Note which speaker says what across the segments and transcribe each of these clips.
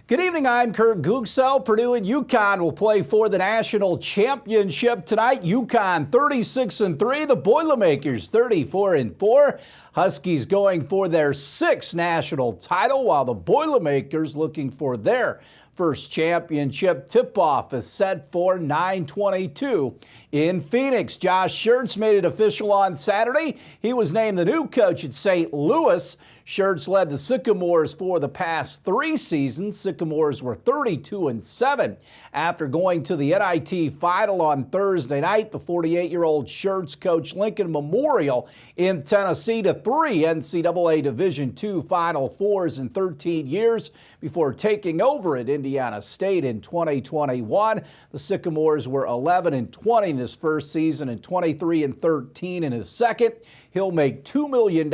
Speaker 1: Good evening, I'm Kurt Gutgsell. Purdue and UConn will play for the national championship tonight. UConn 36-3, the Boilermakers 34-4. Huskies going for their sixth national title, while the Boilermakers looking for their first championship. Tip-off is set for 9/22 in Phoenix. Josh Schertz made it official on Saturday. He was named the new coach at St. Louis. Schertz led the Sycamores for the past 3 seasons. Sycamores were 32-7. After going to the NIT final on Thursday night, the 48-year-old Schertz coached Lincoln Memorial in Tennessee to 3 NCAA Division II Final Fours in 13 years before taking over at Indiana State in 2021. The Sycamores were 11-20 in his first season and 23-13 in his second. He'll make $2 million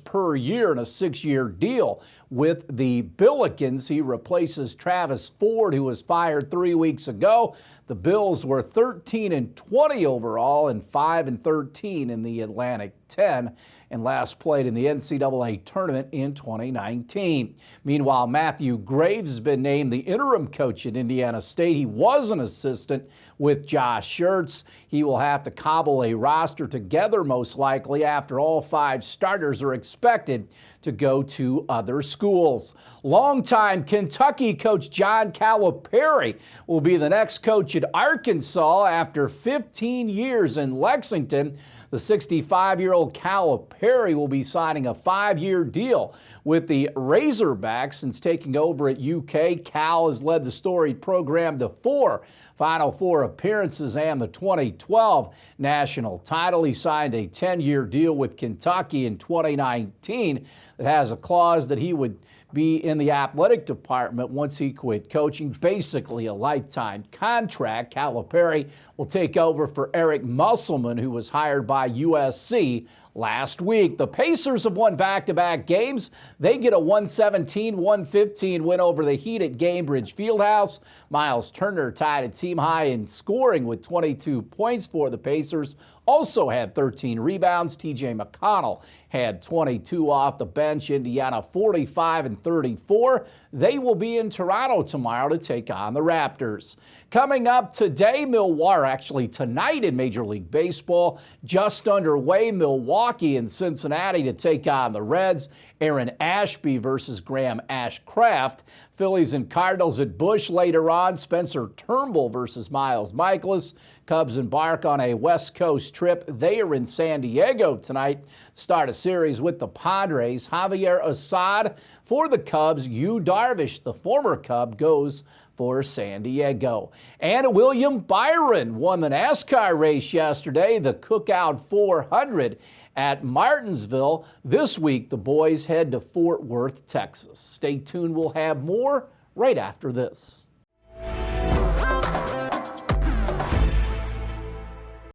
Speaker 1: per year in a 6-year deal with the Billikens. He replaces Travis Ford, who was fired 3 weeks ago. The Bills were 13-20 overall and 5-13 in the Atlantic 10 and last played in the NCAA tournament in 2019. Meanwhile, Matthew Graves has been named the interim coach at Indiana State. He was an assistant with Josh Schertz. He will have to cobble a roster together most likely after all 5 starters are expected to go to other schools. Longtime Kentucky coach John Calipari will be the next coach at Arkansas after 15 years in Lexington. The 65-year-old Calipari will be signing a 5-year deal with the Razorbacks since taking over at UK. Cal has led the storied program to 4 Final Four appearances and the 2012 national title. He signed a 10-year deal with Kentucky in 2019 that has a clause that he would be in the athletic department once he quit coaching, basically a lifetime contract. Calipari will take over for Eric Musselman, who was hired by USC last week. The Pacers have won back-to-back games. They get a 117-115 win over the Heat at Gainbridge Fieldhouse. Miles Turner tied a team high in scoring with 22 points for the Pacers. Also had 13 rebounds. TJ McConnell had 22 off the bench. Indiana 45-34. They will be in Toronto tomorrow to take on the Raptors. Coming up today, actually tonight in Major League Baseball, just underway, Milwaukee and Cincinnati to take on the Reds. Aaron Ashby versus Graham Ashcraft. Phillies and Cardinals at Busch later on. Spencer Turnbull versus Miles Michaelis. Cubs embark on a West Coast trip. They are in San Diego tonight to start a series with the Padres. Javier Assad for the Cubs. Yu Darvish, the former Cub, goes for San Diego. And William Byron won the NASCAR race yesterday, the Cookout 400 at Martinsville. This week, the boys head to Fort Worth, Texas. Stay tuned. We'll have more right after this.